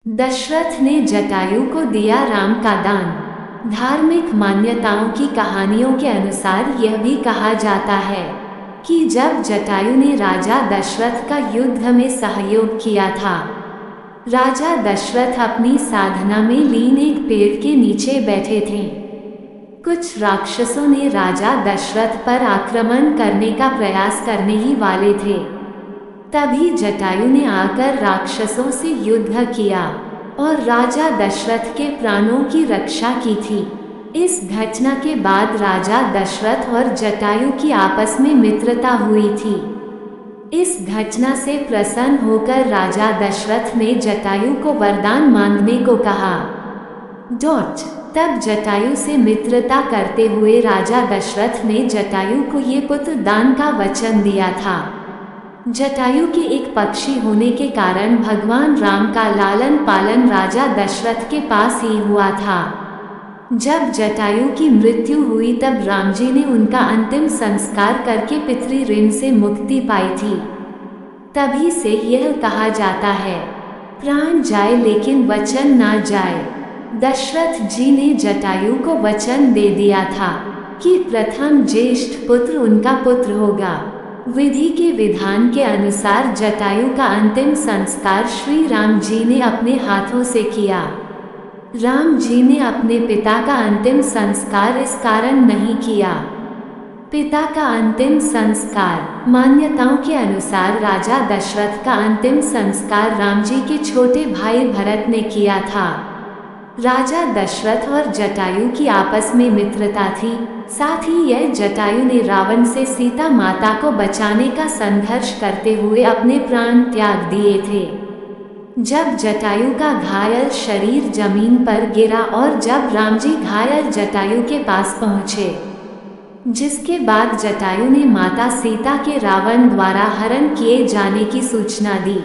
दशरथ ने जटायु को दिया राम का दान। धार्मिक मान्यताओं की कहानियों के अनुसार यह भी कहा जाता है कि जब जटायु ने राजा दशरथ का युद्ध में सहयोग किया था, राजा दशरथ अपनी साधना में लीन एक पेड़ के नीचे बैठे थे। कुछ राक्षसों ने राजा दशरथ पर आक्रमण करने का प्रयास करने ही वाले थे। तभी जटायु ने आकर राक्षसों से युद्ध किया और राजा दशरथ के प्राणों की रक्षा की थी। इस घटना के बाद राजा दशरथ और जटायु की आपस में मित्रता हुई थी। इस घटना से प्रसन्न होकर राजा दशरथ ने जटायु को वरदान मांगने को कहा। तब जटायु से मित्रता करते हुए राजा दशरथ ने जटायु को ये पुत्र दान का वचन दिया था। जटायु के एक पक्षी होने के कारण भगवान राम का लालन पालन राजा दशरथ के पास ही हुआ था। जब जटायु की मृत्यु हुई तब राम जी ने उनका अंतिम संस्कार करके पितृ ऋण से मुक्ति पाई थी। तभी से यह कहा जाता है, प्राण जाए लेकिन वचन ना जाए। दशरथ जी ने जटायु को वचन दे दिया था कि प्रथम ज्येष्ठ पुत्र उनका पुत्र होगा। विधि के विधान के अनुसार जटायु का अंतिम संस्कार श्री राम जी ने अपने हाथों से किया। राम जी ने अपने पिता का अंतिम संस्कार इस कारण नहीं किया। पिता का अंतिम संस्कार मान्यताओं के अनुसार राजा दशरथ का अंतिम संस्कार राम जी के छोटे भाई भरत ने किया था। राजा दशरथ और जटायु की आपस में मित्रता थी। साथ ही यह जटायु ने रावण से सीता माता को बचाने का संघर्ष करते हुए अपने प्राण त्याग दिए थे। जब जटायु का घायल शरीर जमीन पर गिरा और जब राम जी घायल जटायु के पास पहुँचे, जिसके बाद जटायु ने माता सीता के रावण द्वारा हरण किए जाने की सूचना दी।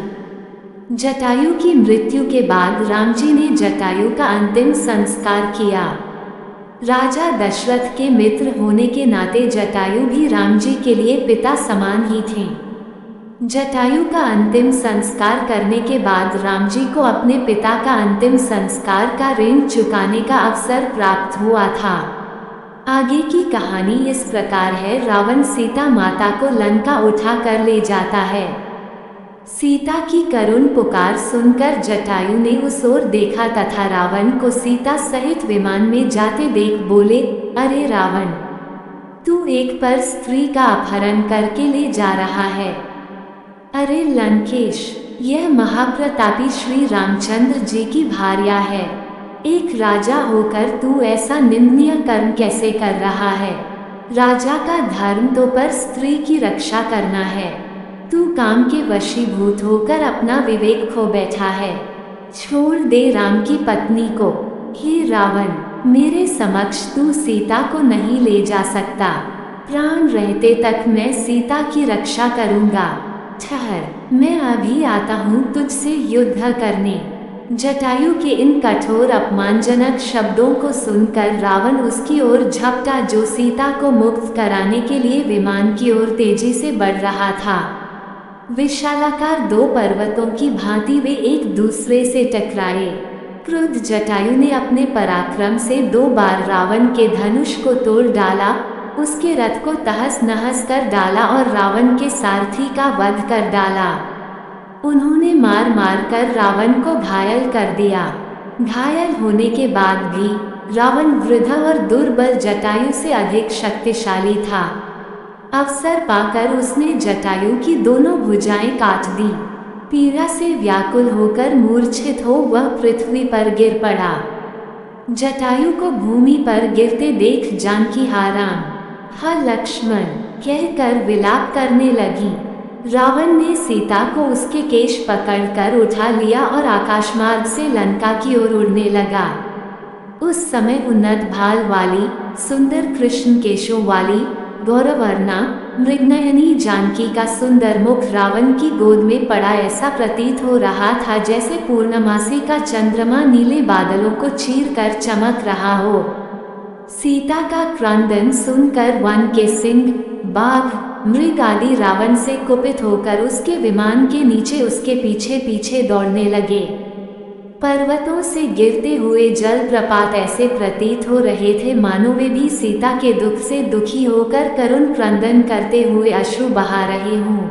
जटायु की मृत्यु के बाद राम जी ने जटायु का अंतिम संस्कार किया। राजा दशरथ के मित्र होने के नाते जटायु भी राम जी के लिए पिता समान ही थे। जटायु का अंतिम संस्कार करने के बाद राम जी को अपने पिता का अंतिम संस्कार का ऋण चुकाने का अवसर प्राप्त हुआ था। आगे की कहानी इस प्रकार है। रावण सीता माता को लंका उठा कर ले जाता है। सीता की करुण पुकार सुनकर जटायु ने उस ओर देखा तथा रावण को सीता सहित विमान में जाते देख बोले, अरे रावण, तू एक पर स्त्री का अपहरण करके ले जा रहा है। अरे लंकेश, यह महाप्रतापी श्री रामचंद्र जी की भार्या है। एक राजा होकर तू ऐसा निंदनीय कर्म कैसे कर रहा है? राजा का धर्म तो पर स्त्री की रक्षा करना है। तू काम के वशीभूत होकर अपना विवेक खो बैठा है। छोड़ दे राम की पत्नी को। हे रावण, मेरे समक्ष तू सीता को नहीं ले जा सकता। प्राण रहते तक मैं सीता की रक्षा करूंगा। ठहर, मैं अभी आता हूँ तुझसे युद्ध करने। जटायु के इन कठोर अपमानजनक शब्दों को सुनकर रावण उसकी ओर झपटा जो सीता को मुक्त कराने के लिए विमान की ओर तेजी से बढ़ रहा था। विशालाकार दो पर्वतों की भांति वे एक दूसरे से टकराए। क्रुद्ध जटायु ने अपने पराक्रम से 2 बार रावण के धनुष को तोड़ डाला, उसके रथ को तहस नहस कर डाला और रावण के सारथी का वध कर डाला। उन्होंने मार मार कर रावण को घायल कर दिया। घायल होने के बाद भी रावण वृद्ध और दुर्बल जटायु से अधिक शक्तिशाली था। अवसर पाकर उसने जटायु की दोनों भुजाएं काट दी। पीड़ा से व्याकुल होकर मूर्छित हो वह पृथ्वी पर गिर पड़ा। जटायु को भूमि पर गिरते देख जानकी हा राम, हा लक्ष्मण कहकर विलाप करने लगी। रावण ने सीता को उसके केश पकड़कर उठा लिया और आकाशमार्ग से लंका की ओर उड़ने लगा। उस समय उन्नत भाल वाली, सुंदर कृष्ण केशों वाली, गौरवर्णा मृगनयनी जानकी का सुंदर मुख रावण की गोद में पड़ा ऐसा प्रतीत हो रहा था जैसे पूर्णमासी का चंद्रमा नीले बादलों को चीर कर चमक रहा हो। सीता का क्रंदन सुनकर वन के सिंह, बाघ, मृग आदि रावण से कुपित होकर उसके विमान के नीचे उसके पीछे पीछे दौड़ने लगे। पर्वतों से गिरते हुए जलप्रपात ऐसे प्रतीत हो रहे थे मानो वे भी सीता के दुख से दुखी होकर करुण क्रंदन करते हुए अश्रु बहा रहे हों।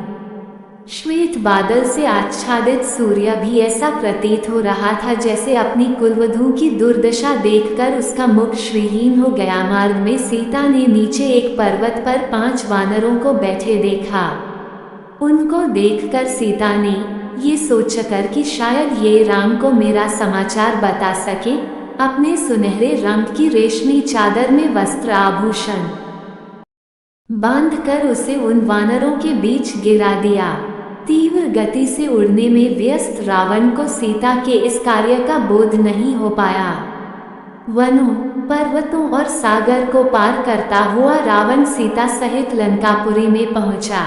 श्वेत बादल से आच्छादित सूर्य भी ऐसा प्रतीत हो रहा था जैसे अपनी कुलवधू की दुर्दशा देखकर उसका मुख श्रीहीन हो गया। मार्ग में सीता ने नीचे एक पर्वत पर 5 वानरों को बैठे देखा। उनको देखकर सीता ने ये सोचकर कि शायद ये राम को मेरा समाचार बता सके, अपने सुनहरे रंग की रेशमी चादर में वस्त्र आभूषण बांधकर उसे उन वानरों के बीच गिरा दिया। तीव्र गति से उड़ने में व्यस्त रावण को सीता के इस कार्य का बोध नहीं हो पाया। वनों, पर्वतों और सागर को पार करता हुआ रावण सीता सहित लंकापुरी में पहुंचा।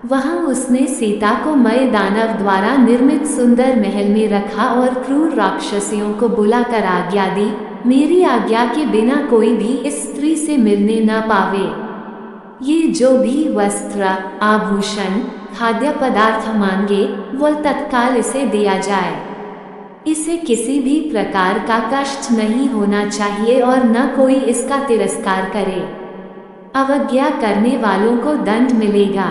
वहां उसने सीता को मय दानव द्वारा निर्मित सुंदर महल में रखा और क्रूर राक्षसियों को बुलाकर आज्ञा दी, मेरी आज्ञा के बिना कोई भी इस स्त्री से मिलने न पावे। ये जो भी वस्त्र, आभूषण, खाद्य पदार्थ मांगे वो तत्काल इसे दिया जाए। इसे किसी भी प्रकार का कष्ट नहीं होना चाहिए और न कोई इसका तिरस्कार करे। अवज्ञा करने वालों को दंड मिलेगा।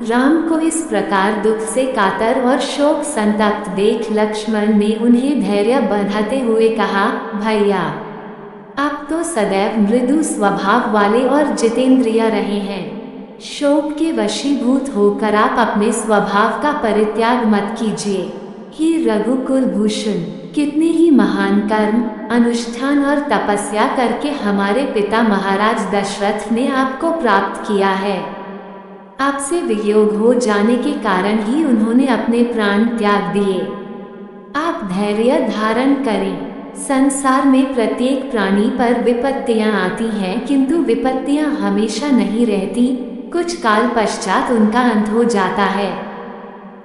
राम को इस प्रकार दुख से कातर और शोक संतप्त देख लक्ष्मण ने उन्हें धैर्य बंधाते हुए कहा, भैया, आप तो सदैव मृदु स्वभाव वाले और जितेंद्रिय रहे हैं। शोक के वशीभूत होकर आप अपने स्वभाव का परित्याग मत कीजिए। हे रघुकुल भूषण, कितने ही महान कर्म, अनुष्ठान और तपस्या करके हमारे पिता महाराज दशरथ ने आपको प्राप्त किया है। आपसे वियोग हो जाने के कारण ही उन्होंने अपने प्राण त्याग दिए। आप धैर्य धारण करें। संसार में प्रत्येक प्राणी पर विपत्तियां आती हैं, किंतु विपत्तियां हमेशा नहीं रहती, कुछ काल पश्चात उनका अंत हो जाता है।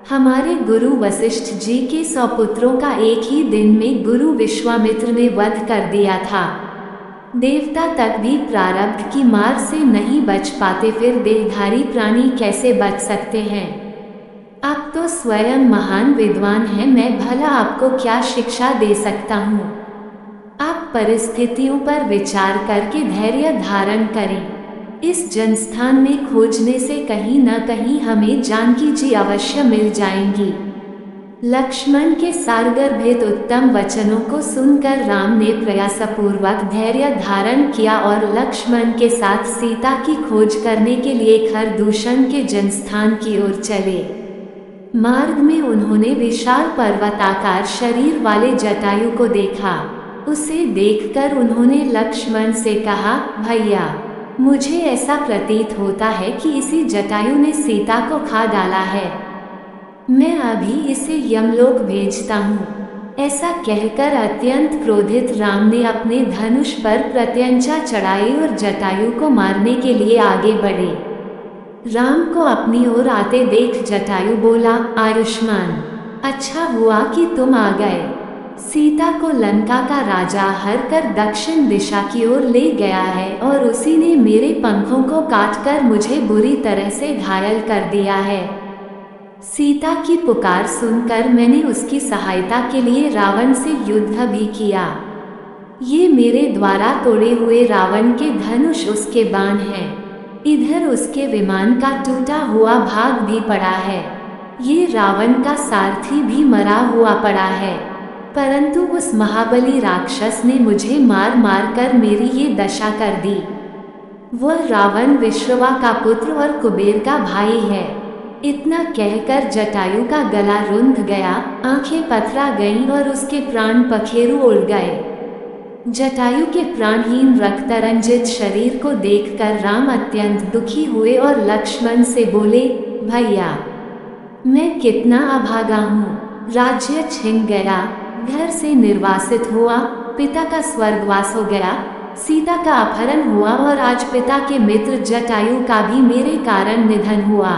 हमारे गुरु वशिष्ठ जी के 100 पुत्रों का एक ही दिन में गुरु विश्वामित्र ने वध कर दिया था। देवता तक भी प्रारब्ध की मार से नहीं बच पाते, फिर देहधारी प्राणी कैसे बच सकते हैं। आप तो स्वयं महान विद्वान हैं, मैं भला आपको क्या शिक्षा दे सकता हूँ। आप परिस्थितियों पर विचार करके धैर्य धारण करें। इस जनस्थान में खोजने से कहीं न कहीं हमें जानकी जी अवश्य मिल जाएंगी। लक्ष्मण के सारगर्भित उत्तम वचनों को सुनकर राम ने प्रयासपूर्वक धैर्य धारण किया और लक्ष्मण के साथ सीता की खोज करने के लिए खरदूषण के जनस्थान की ओर चले। मार्ग में उन्होंने विशाल पर्वताकार शरीर वाले जटायु को देखा। उसे देखकर उन्होंने लक्ष्मण से कहा, भैया, मुझे ऐसा प्रतीत होता है कि इसी जटायु ने सीता को खा डाला है। मैं अभी इसे यमलोक भेजता हूँ। ऐसा कहकर अत्यंत क्रोधित राम ने अपने धनुष पर प्रत्यंचा चढ़ाई और जटायु को मारने के लिए आगे बढ़े। राम को अपनी ओर आते देख जटायु बोला, आयुष्मान, अच्छा हुआ कि तुम आ गए। सीता को लंका का राजा हर कर दक्षिण दिशा की ओर ले गया है और उसी ने मेरे पंखों को काटकर मुझे बुरी तरह से घायल कर दिया है। सीता की पुकार सुनकर मैंने उसकी सहायता के लिए रावण से युद्ध भी किया। ये मेरे द्वारा तोड़े हुए रावण के धनुष उसके बाण हैं। इधर उसके विमान का टूटा हुआ भाग भी पड़ा है। ये रावण का सारथी भी मरा हुआ पड़ा है, परंतु उस महाबली राक्षस ने मुझे मार मार कर मेरी ये दशा कर दी। वह रावण विश्रवा का पुत्र और कुबेर का भाई है। इतना कहकर जटायु का गला रुंध गया, आंखें पथरा गईं और उसके प्राण पखेरु उड़ गए। जटायु के प्राणहीन रक्तरंजित शरीर को देखकर राम अत्यंत दुखी हुए और लक्ष्मण से बोले, भैया, मैं कितना अभागा हूँ। राज्य छिन गया, घर से निर्वासित हुआ, पिता का स्वर्गवास हो गया, सीता का अपहरण हुआ और आज पिता के मित्र जटायु का भी मेरे कारण निधन हुआ।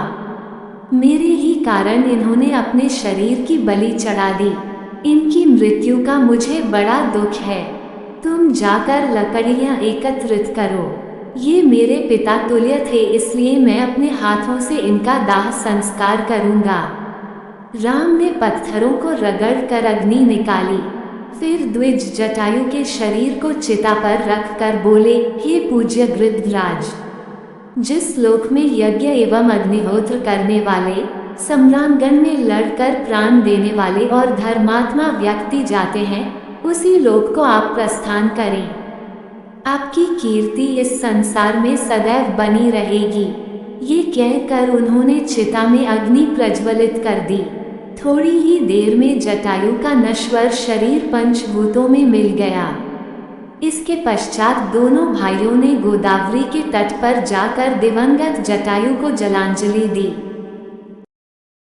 मेरे ही कारण इन्होंने अपने शरीर की बलि चढ़ा दी। इनकी मृत्यु का मुझे बड़ा दुख है। तुम जाकर लकड़ियां एकत्रित करो। ये मेरे पिता तुल्य थे, इसलिए मैं अपने हाथों से इनका दाह संस्कार करूंगा। राम ने पत्थरों को रगड़कर अग्नि निकाली। फिर द्विज जटायु के शरीर को चिता पर रखकर बोले, हे पूज्य गृध्रराज, जिस लोक में यज्ञ एवं अग्निहोत्र करने वाले, सम्रांगण में लड़कर प्राण देने वाले और धर्मात्मा व्यक्ति जाते हैं, उसी लोक को आप प्रस्थान करें। आपकी कीर्ति इस संसार में सदैव बनी रहेगी। ये कहकर उन्होंने चिता में अग्नि प्रज्वलित कर दी। थोड़ी ही देर में जटायु का नश्वर शरीर पंचभूतों में मिल गया। इसके पश्चात दोनों भाइयों ने गोदावरी के तट पर जाकर दिवंगत जटायु को जलांजलि दी।